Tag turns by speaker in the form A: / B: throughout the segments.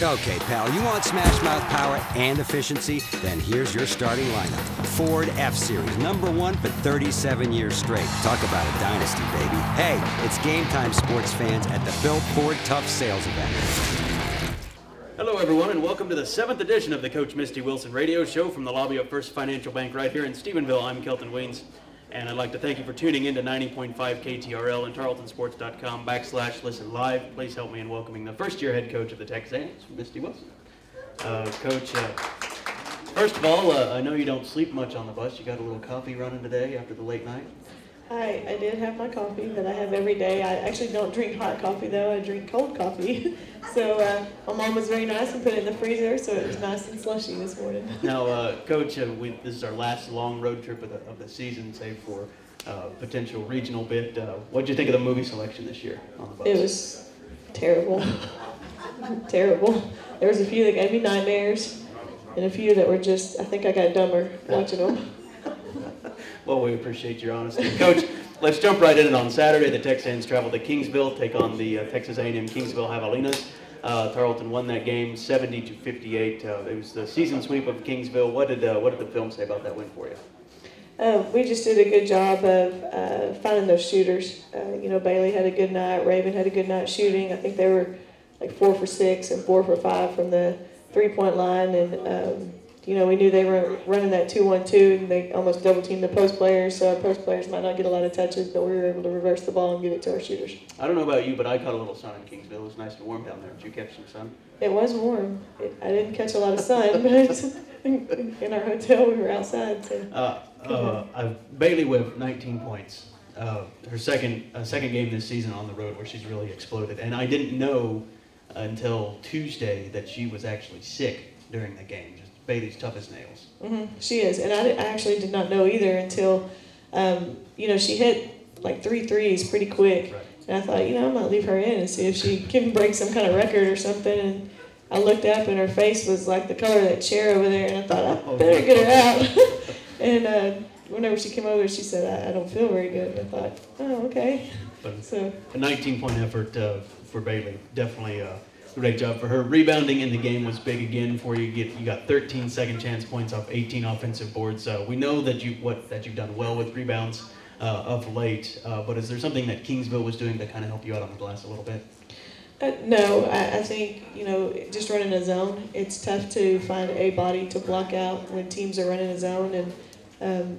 A: Okay, pal, you want smash mouth power and efficiency? Then here's your starting lineup. Ford F-Series, #1 for 37 years straight. Talk about a dynasty, baby. Hey, it's game time, sports fans, at the Bill Ford Tough Sales Event.
B: Hello, everyone, and welcome to the 7th edition of the Coach Misty Wilson Radio Show from the lobby of First Financial Bank right here in Stephenville. I'm Kelton Weens, and I'd like to thank you for tuning in to 90.5 KTRL and tarletonsports.com/listen live. Please help me in welcoming the first-year head coach of the Texans, Misty Wilson. Coach, first of all, I know you don't sleep much on the bus. You got a little coffee running today after the late night?
C: I did have my coffee that I have every day. I actually don't drink hot coffee, though. I drink cold coffee. So my mom was very nice and put it in the freezer, so it was nice and slushy this morning.
B: Now, Coach, this is our last long road trip of the season, save for potential regional bid. What did you think of the movie selection this year on the bus?
C: It was terrible. Terrible. There was a few that gave me nightmares, and a few that were just, I think I got dumber watching them.
B: Well, we appreciate your honesty. Coach, let's jump right in. And on Saturday, the Texans traveled to Kingsville, take on the Texas A&M Kingsville Javelinas. Tarleton won that game 70-58. It was the season sweep of Kingsville. What did the film say about that win for you?
C: We just did a good job of finding those shooters. Bailey had a good night. Raven had a good night shooting. I think they were like 4 for 6 and 4 for 5 from the three-point line. And we knew they were running that 2-1-2, and they almost double-teamed the post players, so our post players might not get a lot of touches, but we were able to reverse the ball and give it to our shooters.
B: I don't know about you, but I caught a little sun in Kingsville. It was nice and warm down there. Did you catch some sun?
C: It was warm. I didn't catch a lot of sun, but in our hotel we were outside. So.
B: Bailey with 19 points. Her second game this season on the road where she's really exploded. And I didn't know until Tuesday that she was actually sick during the game. Bailey's tough as nails.
C: Mm-hmm. She is, and I actually did not know either until, she hit like 3 threes pretty quick.
B: Right.
C: And I thought, I might leave her in and see if she can break some kind of record or something. And I looked up and her face was like the color of that chair over there, and I thought, I better get her out. And whenever she came over, she said, I don't feel very good. And I thought, oh, okay.
B: But
C: so
B: a 19-point effort for Bailey. Definitely great job for her. Rebounding in the game was big again for you. You got 13 second chance points off 18 offensive boards. We know that you've done well with rebounds of late. But is there something that Kingsville was doing to kind of help you out on the glass a little bit?
C: No, I think, just running a zone, it's tough to find a body to block out when teams are running a zone, and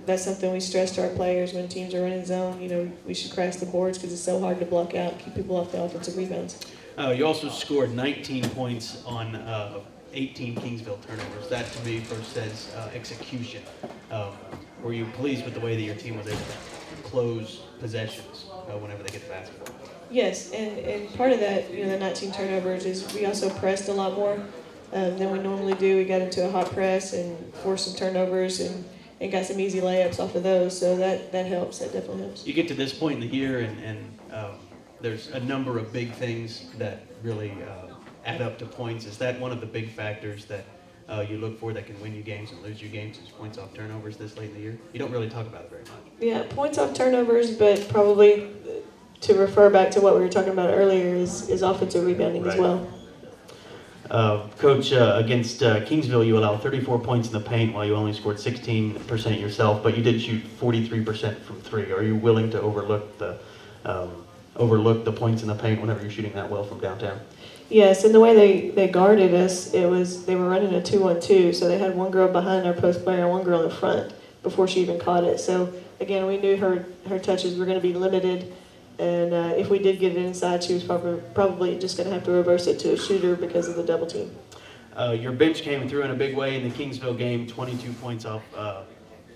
C: that's something we stress to our players when teams are running zone. We should crash the boards because it's so hard to block out, keep people off the offensive rebounds.
B: You also scored 19 points on 18 Kingsville turnovers. That, to me, first says execution. Were you pleased with the way that your team was able to close possessions whenever they get the basketball?
C: Yes, and part of that, the 19 turnovers is we also pressed a lot more than we normally do. We got into a hot press and forced some turnovers and got some easy layups off of those, so that helps. That definitely helps.
B: You get to this point in the year, and there's a number of big things that really add up to points. Is that one of the big factors that you look for that can win you games and lose you games is points off turnovers this late in the year? You don't really talk about it very much.
C: Yeah, points off turnovers, but probably to refer back to what we were talking about earlier is offensive rebounding as well.
B: Coach, against Kingsville, you allowed 34 points in the paint while you only scored 16% yourself, but you did shoot 43% from 3. Are you willing to overlook the points in the paint whenever you're shooting that well from downtown?
C: Yes, and the way they guarded us, they were running a 2-1-2, so they had one girl behind our post player and one girl in the front before she even caught it. So again, we knew her touches were going to be limited, and if we did get it inside, she was probably just going to have to reverse it to a shooter because of the double team.
B: Your bench came through in a big way in the Kingsville game, 22 points off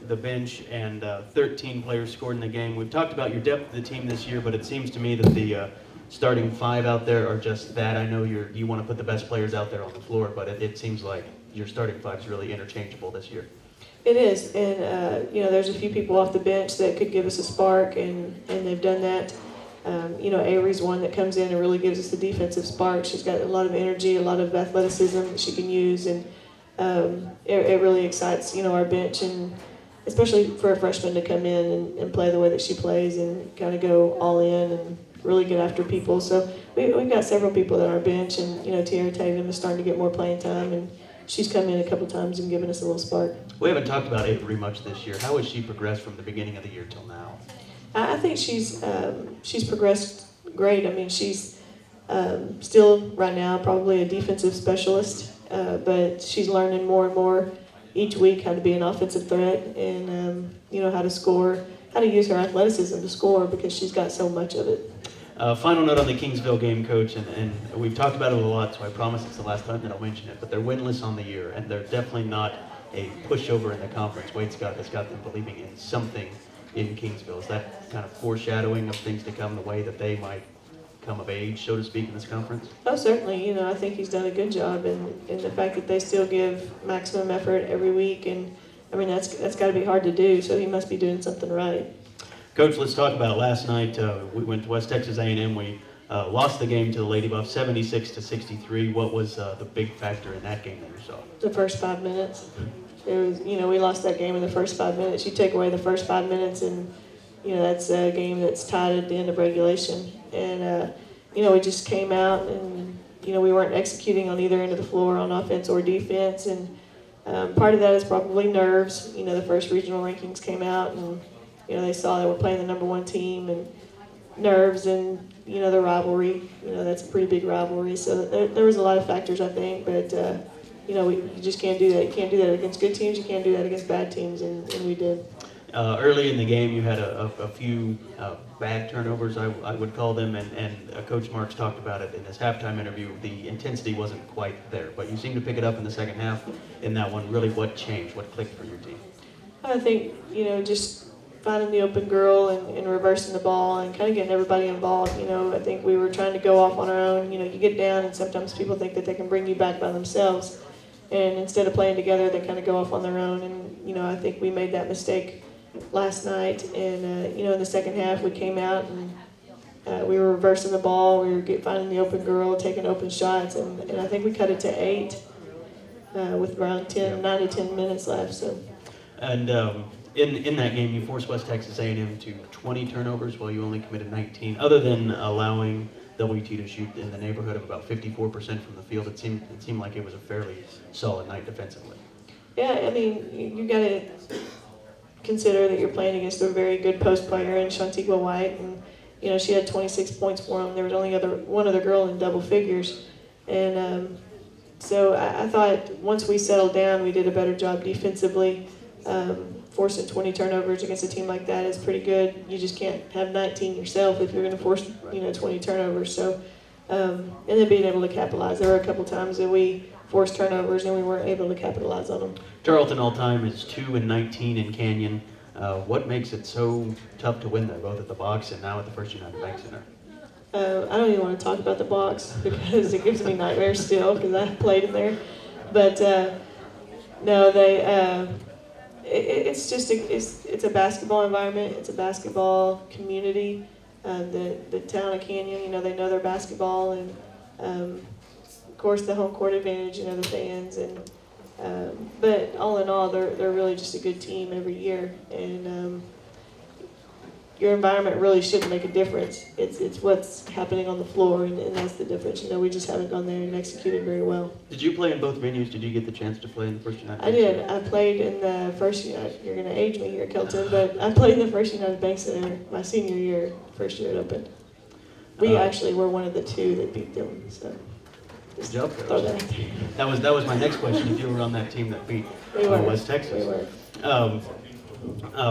B: the bench, and 13 players scored in the game. We've talked about your depth of the team this year, but it seems to me that the starting 5 out there are just that. I know you want to put the best players out there on the floor, but it seems like your starting 5 is really interchangeable this year.
C: It is, and there's a few people off the bench that could give us a spark, and they've done that. Avery's one that comes in and really gives us the defensive spark. She's got a lot of energy, a lot of athleticism that she can use, and it really excites, our bench, and especially for a freshman to come in and play the way that she plays and kind of go all in and really get after people. So we've got several people on our bench, and Tiara Tatum is starting to get more playing time, and she's come in a couple times and given us a little spark.
B: We haven't talked about Avery much this year. How has she progressed from the beginning of the year till now?
C: I think she's progressed great. I mean, she's still right now probably a defensive specialist, but she's learning more and more each week how to be an offensive threat and how to score, how to use her athleticism to score because she's got so much of it.
B: Final note on the Kingsville game, Coach, and we've talked about it a lot, so I promise it's the last time that I'll mention it, but they're winless on the year, and they're definitely not a pushover in the conference. Wade Scott has got them believing in something in Kingsville. Is that kind of foreshadowing of things to come, the way that they might come of age, so to speak, in this conference?
C: Oh, certainly. I think he's done a good job in the fact that they still give maximum effort every week, and I mean that's got to be hard to do. So he must be doing something right.
B: Coach, let's talk about last night. We went to West Texas A&M. We lost the game to the Lady Buffs, 76-63. What was the big factor in that game that you saw?
C: The first 5 minutes. It was, we lost that game in the first 5 minutes. You take away the first 5 minutes, and that's a game that's tied at the end of regulation. And we just came out, and we weren't executing on either end of the floor on offense or defense. And part of that is probably nerves. The first regional rankings came out, and they saw they were playing the #1 team, and nerves, and the rivalry. That's a pretty big rivalry. So there was a lot of factors, I think, but you just can't do that. You can't do that against good teams. You can't do that against bad teams, and we did.
B: Early in the game, you had a few bad turnovers, I would call them, and Coach Marks talked about it in his halftime interview. The intensity wasn't quite there, but you seemed to pick it up in the second half in that one. Really, what changed? What clicked for your team?
C: I think, just finding the open girl and reversing the ball and kind of getting everybody involved. I think we were trying to go off on our own. You get down, and sometimes people think that they can bring you back by themselves. And instead of playing together, they kind of go off on their own. And, I think we made that mistake last night. And, in the second half, we came out and we were reversing the ball. We were finding the open girl, taking open shots. And I think we cut it to 8 with around 9 to 10 minutes left. So.
B: And in that game, you forced West Texas A&M to 20 turnovers while you only committed 19. Other than allowing WT to shoot in the neighborhood of about 54% from the field, it seemed like it was a fairly solid night defensively.
C: Yeah, I mean, you got to consider that you're playing against a very good post player in Shantigua White, and she had 26 points for them. There was only one other girl in double figures, and so I thought once we settled down, we did a better job defensively. Forcing 20 turnovers against a team like that is pretty good. You just can't have 19 yourself if you're going to force 20 turnovers. So and then being able to capitalize. There were a couple times that we forced turnovers and we weren't able to capitalize on them.
B: Tarleton all time is 2-19 in Canyon. What makes it so tough to win there, both at the box and now at the First United Bank Center?
C: I don't even want to talk about the box because it gives me nightmares still because I played in there. But no, they. It's just it's a basketball environment. It's a basketball community. The town of Canyon, they know their basketball, and of course the home court advantage, the fans, and but all in all, they're really just a good team every year, and your environment really shouldn't make a difference. It's what's happening on the floor, and that's the difference. We just haven't gone there and executed very well.
B: Did you play in both venues? Did you get the chance to play in the First United?
C: I did. I played in the First United. You're going to age me here, Kelton, but I played in the First United Bank Center my senior year, first year it opened. We actually were one of the 2 that beat them. So
B: good job, Coach. That was my next question. If you were on that team that beat West Texas.
C: We were.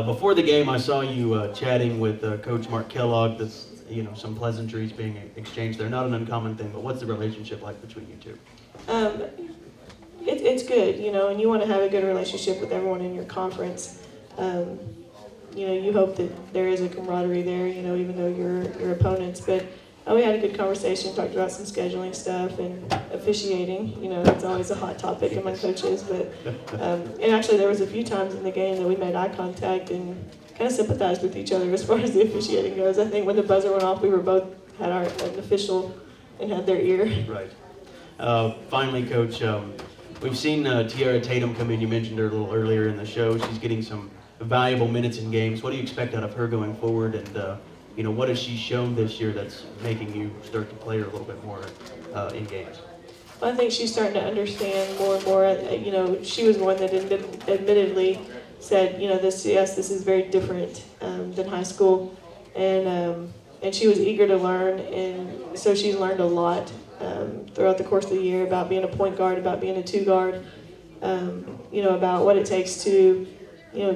B: Before the game, I saw you chatting with Coach Mark Kellogg. That's some pleasantries being exchanged. They're not an uncommon thing, but what's the relationship like between you two?
C: It's good, and you want to have a good relationship with everyone in your conference. You hope that there is a camaraderie there, even though you're your opponents. But we had a good conversation, talked about some scheduling stuff and officiating. That's always a hot topic among coaches. But and actually, there was a few times in the game that we made eye contact and kind of sympathized with each other as far as the officiating goes. I think when the buzzer went off, we were both had an official and had their ear.
B: Right. Finally, Coach, we've seen Tiara Tatum come in. You mentioned her a little earlier in the show. She's getting some valuable minutes in games. What do you expect out of her going forward? And what has she shown this year that's making you start to play her a little bit more in games?
C: I think she's starting to understand more and more. She was one that admittedly said, this is very different than high school, and she was eager to learn, and so she's learned a lot throughout the course of the year about being a point guard, about being a two guard, about what it takes to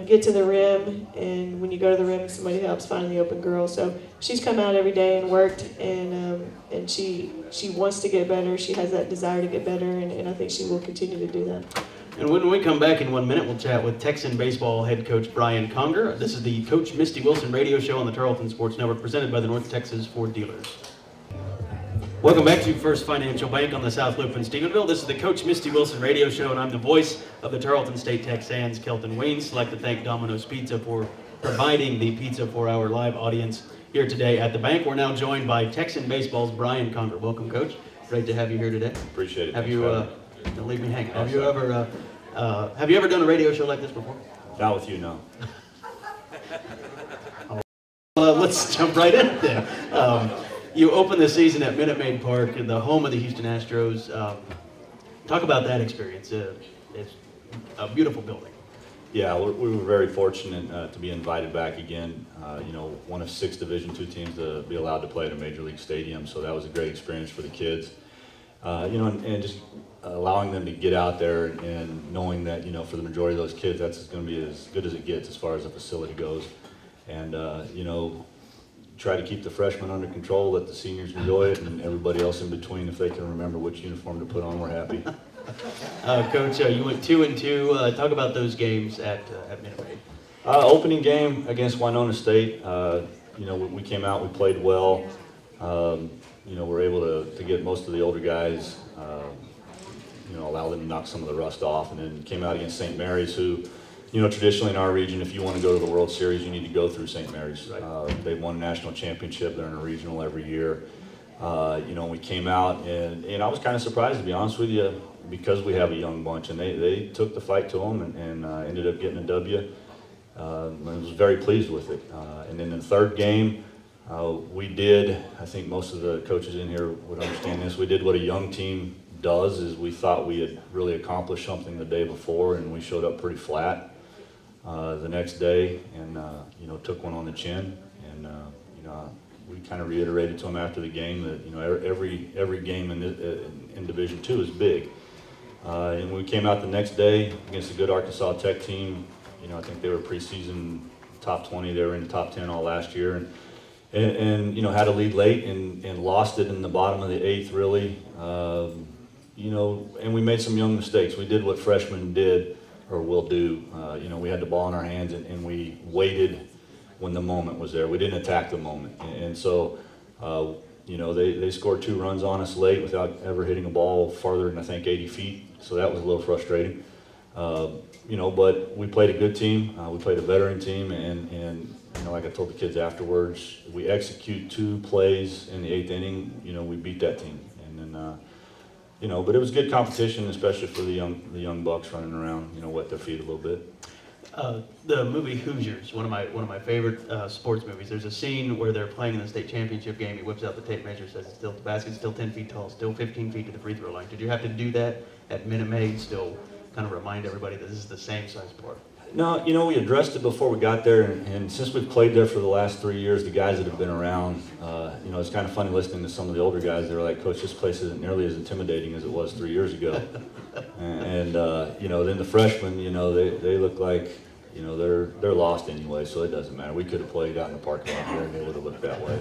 C: get to the rim, and when you go to the rim, somebody helps finding the open girl. So she's come out every day and worked, and she wants to get better. She has that desire to get better, and I think she will continue to do that.
B: And when we come back in 1 minute, we'll chat with Texan baseball head coach Brian Conger. This is the Coach Misty Wilson radio show on the Tarleton Sports Network, presented by the North Texas Ford Dealers. Welcome back to First Financial Bank on the South Loop in Stephenville. This is the Coach Misty Wilson radio show, and I'm the voice of the Tarleton State Texans, Kelton Weens. I'd like to thank Domino's Pizza for providing the pizza for our live audience here today at the bank. We're now joined by Texan baseball's Brian Conger. Welcome, Coach. Great to have you here today.
D: Appreciate it.
B: Have you? Don't leave me hanging. Have you ever done a radio show like this before?
D: Not with you, no.
B: Let's jump right in then. You opened the season at Minute Maid Park, the home of the Houston Astros. Talk about that experience. It's a beautiful building.
D: Yeah, we were very fortunate to be invited back again. One of 6 Division II teams to be allowed to play at a major league stadium, so that was a great experience for the kids. And just allowing them to get out there and knowing that, for the majority of those kids, that's going to be as good as it gets as far as the facility goes. And, try to keep the freshmen under control, let the seniors enjoy it, and everybody else in between, if they can remember which uniform to put on, we're happy.
B: Coach, you went 2-2. Talk about those games at Minute Maid.
D: Opening game against Winona State, we came out, we played well. We're able to get most of the older guys, allow them to knock some of the rust off, and then came out against St. Mary's, who, traditionally in our region, if you want to go to the World Series, you need to go through St. Mary's. Right. They've won a national championship. They're in a regional every year. We came out, and I was kind of surprised, to be honest with you, because we have a young bunch, and they took the fight to them and ended up getting a W. I was very pleased with it. And then in the third game, we did, I think most of the coaches in here would understand this, we did what a young team does, is we thought we had really accomplished something the day before, and we showed up pretty flat the next day, and took one on the chin, and we kind of reiterated to them after the game that every game in Division II is big, and we came out the next day against a good Arkansas Tech team. I think they were preseason top 20. They were in the top 10 all last year, and had a lead late and lost it in the bottom of the 8th, really. And we made some young mistakes. We did what freshmen did or will do. We had the ball in our hands, and we waited when the moment was there. We didn't attack the moment. And so, they scored 2 runs on us late without ever hitting a ball farther than, I think, 80 feet. So that was a little frustrating. But we played a good team. We played a veteran team, and like I told the kids afterwards, we execute 2 plays in the 8th inning, we beat that team. And then, but it was good competition, especially for the young bucks running around, wet their feet a little bit.
B: The movie Hoosiers, one of my favorite sports movies. There's a scene where they're playing in the state championship game. He whips out the tape measure, says the basket's still 10 feet tall, still 15 feet to the free throw line. Did you have to do that at Minute Maid? Still kind of remind everybody that this is the same size park?
D: No, we addressed it before we got there, and since we've played there for the last 3 years, the guys that have been around, it's kind of funny listening to some of the older guys. They're like, Coach, this place isn't nearly as intimidating as it was 3 years ago. And then the freshmen, they look like, they're lost anyway, so it doesn't matter. We could have played out in the parking lot there, and it would have looked that way.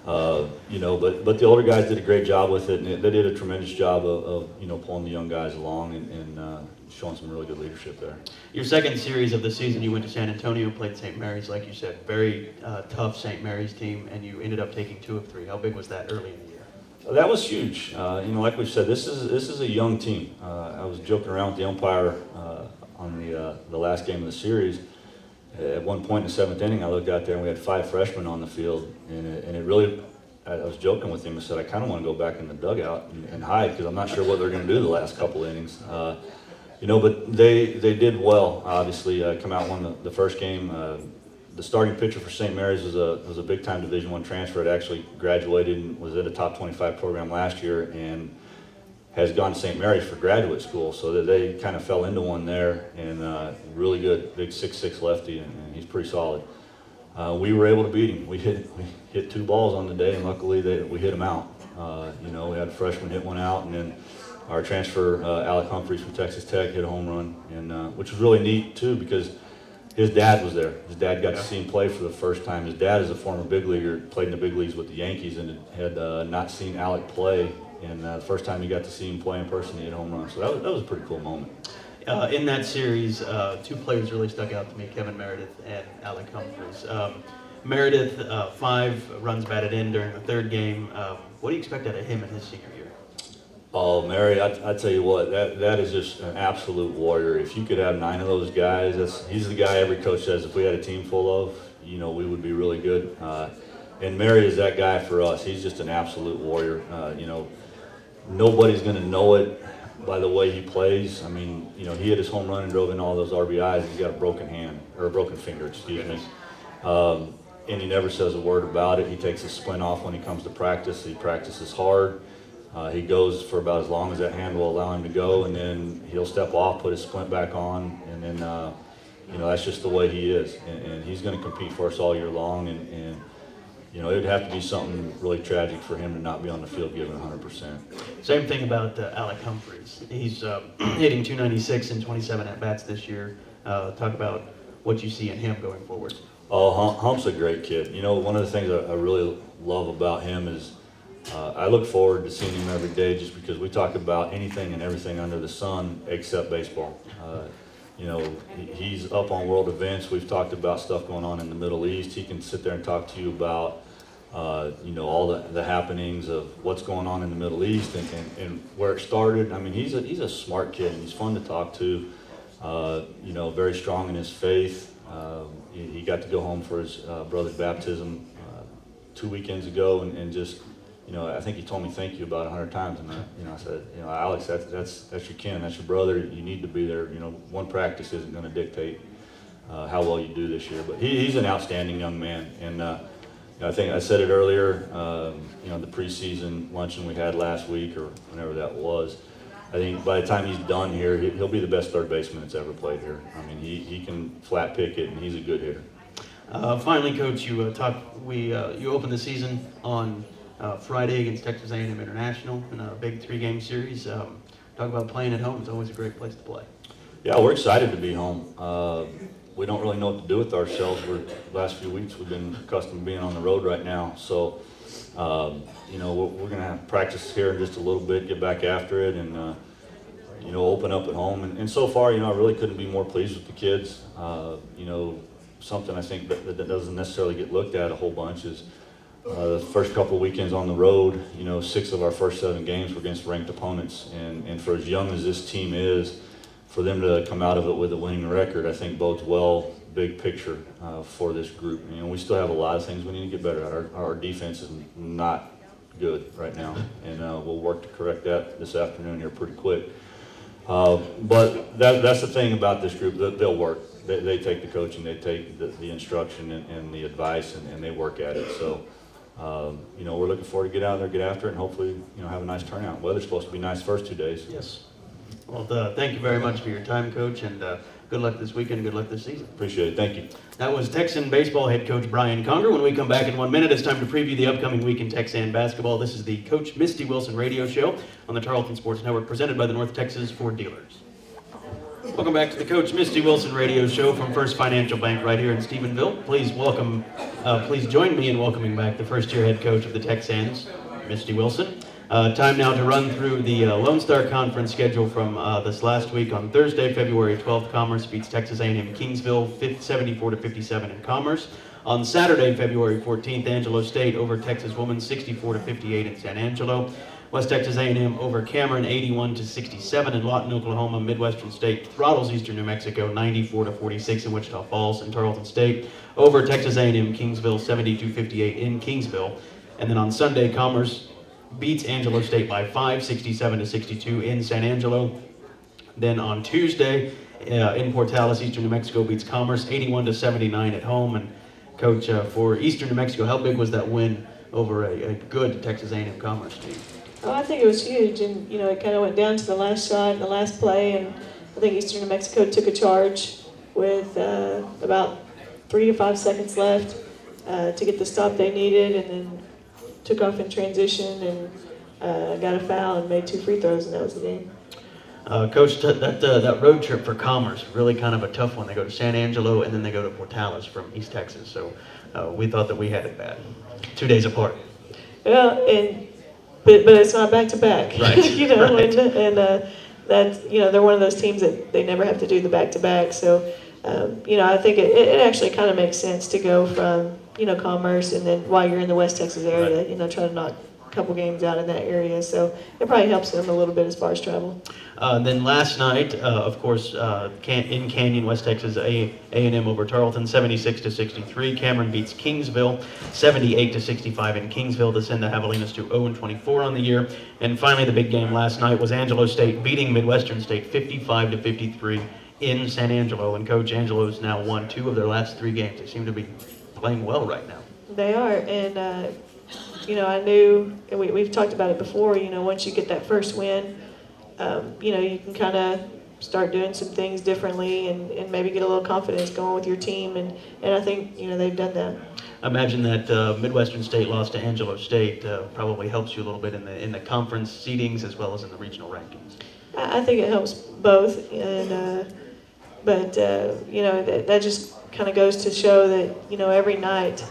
D: But the older guys did a great job with it, and they did a tremendous job of pulling the young guys along and showing some really good leadership there.
B: Your second series of the season, you went to San Antonio, played St. Mary's, like you said, very tough St. Mary's team, and you ended up taking 2 of 3. How big was that early in the year?
D: That was huge. Like we said, this is a young team. I was joking around with the umpire on the last game of the series. At one point in the 7th inning, I looked out there and we had 5 freshmen on the field, and it really, I was joking with him. I said, I kind of want to go back in the dugout and hide, because I'm not sure what they're going to do the last couple innings. But they did well, obviously. Come out, won the first game. the starting pitcher for St. Mary's was a big-time Division I transfer. It actually graduated and was at a top 25 program last year, and has gone to St. Mary's for graduate school, so that they kind of fell into one there, and really good, big 6'6" lefty, and he's pretty solid. We were able to beat him. We hit 2 balls on the day, and luckily we hit him out. You know, we had a freshman hit one out, and then our transfer, Alec Humphries from Texas Tech, hit a home run, and which was really neat too, because his dad was there. His dad got to see him play for the first time. His dad is a former big leaguer, played in the big leagues with the Yankees, and had not seen Alec play. And the first time he got to see him play in person, he hit a home run. So that was a pretty cool moment.
B: In that series, 2 players really stuck out to me, Kevin Meredith and Alec Humphries. Meredith, 5 runs batted in during the 3rd game. What do you expect out of him in his senior year?
D: Oh, Mary, I tell you what, that is just an absolute warrior. If you could have 9 of those guys, he's the guy every coach says if we had a team full of, you know, we would be really good. And Mary is that guy for us. He's just an absolute warrior. You know, nobody's going to know it by the way he plays. I mean, you know, he hit his home run and drove in all those RBIs. He's got a broken hand, or a broken finger, excuse me. And he never says a word about it. He takes a splint off when he comes to practice. He practices hard. He goes for about as long as that hand will allow him to go, and then he'll step off, put his splint back on, and then, you know, that's just the way he is. And he's going to compete for us all year long, and you know, it would have to be something really tragic for him to not be on the field giving 100%.
B: Same thing about Alec Humphries. He's hitting 296 in 27 at-bats this year. Talk about what you see in him going forward.
D: Oh, Hump's a great kid. You know, one of the things I really love about him is I look forward to seeing him every day, just because we talk about anything and everything under the sun except baseball. You know, he's up on world events. We've talked about stuff going on in the Middle East. He can sit there and talk to you about, you know, all the happenings of what's going on in the Middle East and where it started. I mean, he's a smart kid, and he's fun to talk to. You know, very strong in his faith. He got to go home for his brother's baptism 2 weekends ago, and just, you know, I think he told me thank you about 100 times, and you know, I said, you know, Alex, that's your kin, that's your brother. You need to be there. You know, one practice isn't going to dictate how well you do this year. But he's an outstanding young man, and I think I said it earlier. You know, the preseason luncheon we had last week, or whenever that was. I think by the time he's done here, he'll be the best third baseman that's ever played here. I mean, he can flat pick it, and he's a good hitter.
B: Finally, Coach, you you opened the season on Friday against Texas A&M International in a big 3-game series. Talk about playing at home. It's always a great place to play.
D: Yeah, we're excited to be home. We don't really know what to do with ourselves. The last few weeks we've been accustomed to being on the road right now. So, you know, we're going to have practice here in just a little bit, get back after it, and, you know, open up at home. And so far, you know, I really couldn't be more pleased with the kids. You know, something I think that doesn't necessarily get looked at a whole bunch is the first couple of weekends on the road. You know, 6 of our first 7 games were against ranked opponents, and for as young as this team is, for them to come out of it with a winning record, I think bodes well, big picture, for this group. You know, we still have a lot of things we need to get better at. Our defense is not good right now, and we'll work to correct that this afternoon here pretty quick. But that's the thing about this group, they'll work. They take the coaching, they take the instruction and the advice, and they work at it. So, you know, we're looking forward to get out there, get after it, and hopefully, you know, have a nice turnout. Weather's supposed to be nice the first 2 days.
B: Yes. Well, thank you very much for your time, Coach, and good luck this weekend, good luck this season.
D: Appreciate it. Thank you.
B: That was Texan baseball head coach Brian Conger. When we come back in 1 minute, it's time to preview the upcoming week in Texan basketball. This is the Coach Misty Wilson radio show on the Tarleton Sports Network, presented by the North Texas Ford Dealers. Welcome back to the Coach Misty Wilson radio show from First Financial Bank right here in Stephenville. Please join me in welcoming back the first-year head coach of the Texans, Misty Wilson. Time now to run through the Lone Star Conference schedule from this last week. On Thursday, February 12th, Commerce beats Texas A&M Kingsville 74-57 in Commerce. On Saturday, February 14th, Angelo State over Texas Women 64-58 in San Angelo. West Texas A&M over Cameron 81-67 in Lawton, Oklahoma. Midwestern State throttles Eastern New Mexico 94-46 in Wichita Falls. And Tarleton State over Texas A&M Kingsville 72-58 in Kingsville. And then on Sunday, Commerce beats Angelo State by 5, 67-62 in San Angelo. Then on Tuesday, in Portales, Eastern New Mexico beats Commerce 81-79 at home. And Coach, for Eastern New Mexico, how big was that win over a good Texas A&M Commerce team?
C: Oh, I think it was huge, and it kind of went down to the last shot and the last play, and I think Eastern New Mexico took a charge with about 3 to 5 seconds left to get the stop they needed, and then took off in transition and got a foul and made 2 free throws, and that was the game.
B: Coach, that road trip for Commerce, really kind of a tough one. They go to San Angelo and then they go to Portales from East Texas, so we thought that we had it bad. 2 days apart.
C: Well, but it's not back to back.
B: Right.
C: Right.
B: And
C: that they're one of those teams that they never have to do the back to back. So I think it actually kind of makes sense to go from Commerce, and then while you're in the West Texas area,
B: right.
C: Try to knock a couple games out in that area. So it probably helps them a little bit as far as travel.
B: Then last night, of course, in Canyon, West Texas, A&M over Tarleton, 76-63. Cameron beats Kingsville, 78-65 in Kingsville to send the Javelinas to 0-24 on the year. And finally, the big game last night was Angelo State beating Midwestern State 55-53 in San Angelo. And Coach, Angelo's now won 2 of their last 3 games. They seem to be playing well right now.
C: They are, and I knew, and we've talked about it before. Once you get that first win, you can kind of start doing some things differently and maybe get a little confidence going with your team, and I think they've done that.
B: I imagine that Midwestern State loss to Angelo State probably helps you a little bit in the conference seedings as well as in the regional rankings.
C: I think it helps both, and but that just kind of goes to show that every night,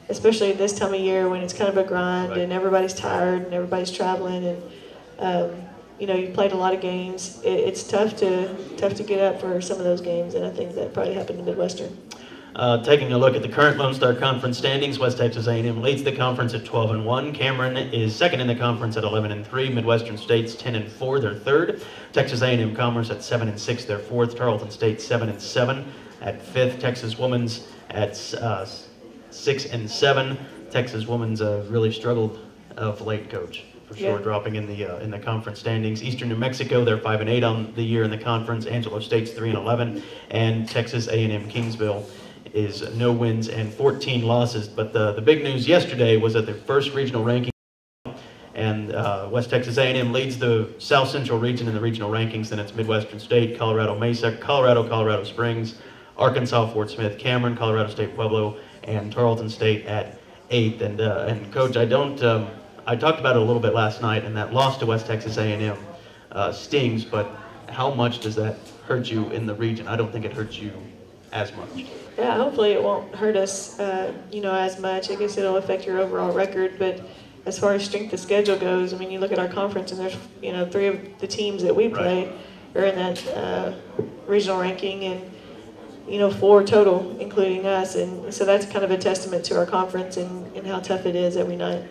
C: especially this time of year when it's kind of a grind, right, and everybody's tired and everybody's traveling, and you played a lot of games. It's tough to get up for some of those games, and I think that probably happened to Midwestern.
B: Taking a look at the current Lone Star Conference standings, West Texas A&M leads the conference at 12-1. Cameron is second in the conference at 11-3. Midwestern State's 10-4, they're third. Texas A&M Commerce at 7-6, they're fourth. Tarleton State 7-7 at fifth. Texas Women's at 6-7. Texas Women's really struggled of late, Coach, for sure, yeah, dropping in the conference standings. Eastern New Mexico, they're 5-8 on the year in the conference. Angelo State's 3-11, and Texas A&M Kingsville is no wins and 14 losses. But the big news yesterday was that the first regional ranking, and West Texas A&M leads the South Central region in the regional rankings. Then it's Midwestern State, Colorado Mesa, Colorado Springs, Arkansas Fort Smith, Cameron, Colorado State Pueblo, and Tarleton State at 8th. And Coach, I talked about it a little bit last night, and that loss to West Texas A&M stings, but how much does that hurt you in the region? I don't think it hurts you as much.
C: Yeah, hopefully it won't hurt us, as much. I guess it'll affect your overall record, but as far as strength of schedule goes, I mean, you look at our conference, and there's, 3 of the teams that we play, right, are in that regional ranking, and 4 total, including us, and so that's kind of a testament to our conference and how tough it is every night.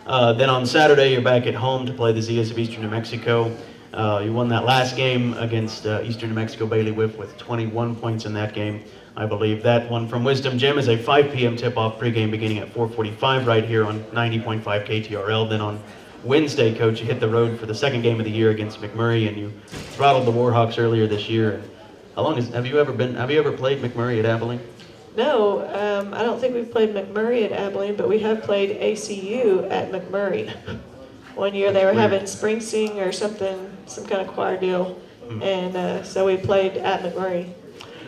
B: Then on Saturday, you're back at home to play the Zias of Eastern New Mexico. You won that last game against Eastern New Mexico Bailey Whiff with 21 points in that game. I believe that one from Wisdom Gym is a 5 p.m. tip-off pregame beginning at 4:45 right here on 90.5 KTRL. Then on Wednesday, Coach, you hit the road for the second game of the year against McMurray, and you throttled the Warhawks earlier this year. Have you ever played McMurray at Abilene?
C: No, I don't think we've played McMurray at Abilene, but we have played ACU at McMurray. One year they were having spring sing or something, some kind of choir deal, and so we played at McMurray.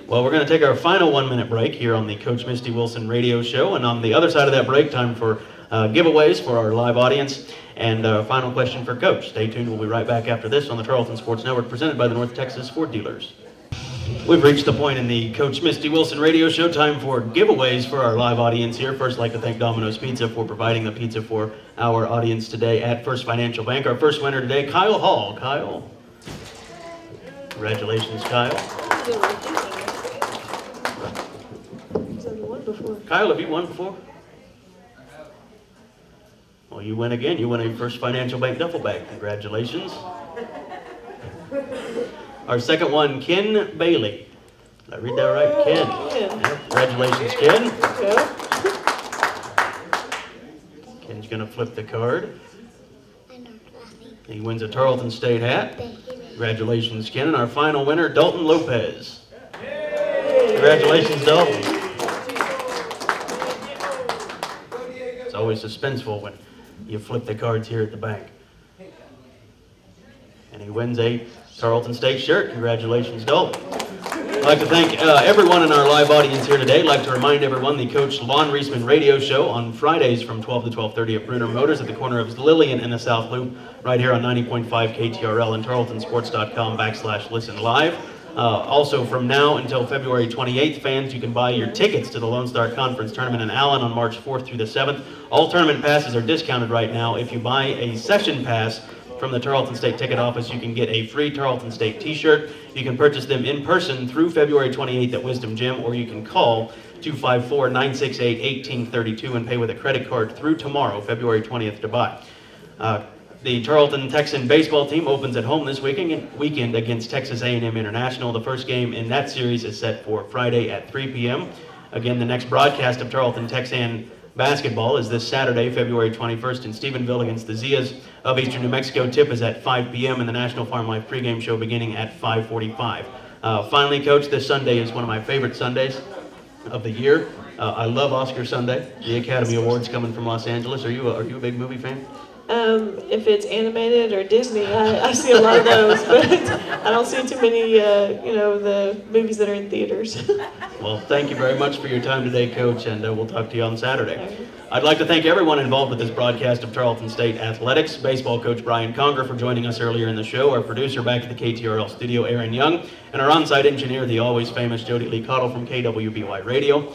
B: Well, we're going to take our final 1-minute break here on the Coach Misty Wilson radio show, and on the other side of that break, time for giveaways for our live audience, and final question for Coach. Stay tuned, we'll be right back after this on the Tarleton Sports Network, presented by the North Texas Ford Dealers. We've reached the point in the Coach Misty Wilson radio show, time for giveaways for our live audience here. First, I'd like to thank Domino's Pizza for providing the pizza for our audience today at First Financial Bank. Our first winner today, Kyle Hall. Kyle, congratulations, Kyle. Kyle, have you won before? Well, you win again. You win a First Financial Bank duffel bag. Congratulations. Our second one, Ken Bailey. Did I read that right? Ken. Yeah, congratulations, Ken. Ken's going to flip the card. He wins a Tarleton State hat. Congratulations, Ken. And our final winner, Dalton Lopez. Congratulations, Dalton. It's always suspenseful when you flip the cards here at the bank. And he wins a Tarleton State shirt. Congratulations, Dalton. I'd like to thank everyone in our live audience here today. I'd like to remind everyone the Coach Lon Reisman radio show on Fridays from 12 to 12:30 at Bruner Motors at the corner of Lillian and the South Loop, right here on 90.5 KTRL and tarletonsports.com/listen live. Also from now until February 28th, fans, you can buy your tickets to the Lone Star Conference Tournament in Allen on March 4th through the 7th. All tournament passes are discounted right now. If you buy a session pass from the Tarleton State ticket office, you can get a free Tarleton State t-shirt. You can purchase them in person through February 28th at Wisdom Gym, or you can call 254-968-1832 and pay with a credit card through tomorrow, February 20th, to buy. The Tarleton Texan baseball team opens at home this weekend against Texas A&M International. The first game in that series is set for Friday at 3 p.m. Again, the next broadcast of Tarleton Texan basketball is this Saturday, February 21st in Stephenville against the Zias of Eastern New Mexico. Tip is at 5 p.m. and the National Farm Life pregame show beginning at 5:45. Finally, Coach, this Sunday is one of my favorite Sundays of the year. I love Oscar Sunday, the Academy Awards coming from Los Angeles. Are you a big movie fan?
C: If it's animated or Disney, I see a lot of those, but I don't see too many, the movies that are in theaters.
B: Well, thank you very much for your time today, Coach, and we'll talk to you on Saturday. I'd like to thank everyone involved with this broadcast of Tarleton State Athletics. Baseball coach Brian Conger for joining us earlier in the show, our producer back at the KTRL studio, Aaron Young, and our on-site engineer, the always famous Jody Lee Cottle from KWBY Radio.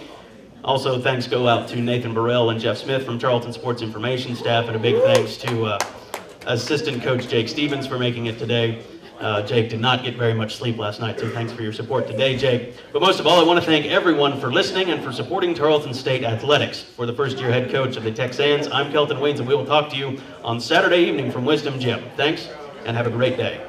B: Also, thanks go out to Nathan Burrell and Jeff Smith from Tarleton Sports Information staff, and a big thanks to assistant coach Jake Stevens for making it today. Jake did not get very much sleep last night, so thanks for your support today, Jake. But most of all, I want to thank everyone for listening and for supporting Tarleton State Athletics. For the first-year head coach of the Texans, I'm Kelton Waynes, and we will talk to you on Saturday evening from Wisdom Gym. Thanks, and have a great day.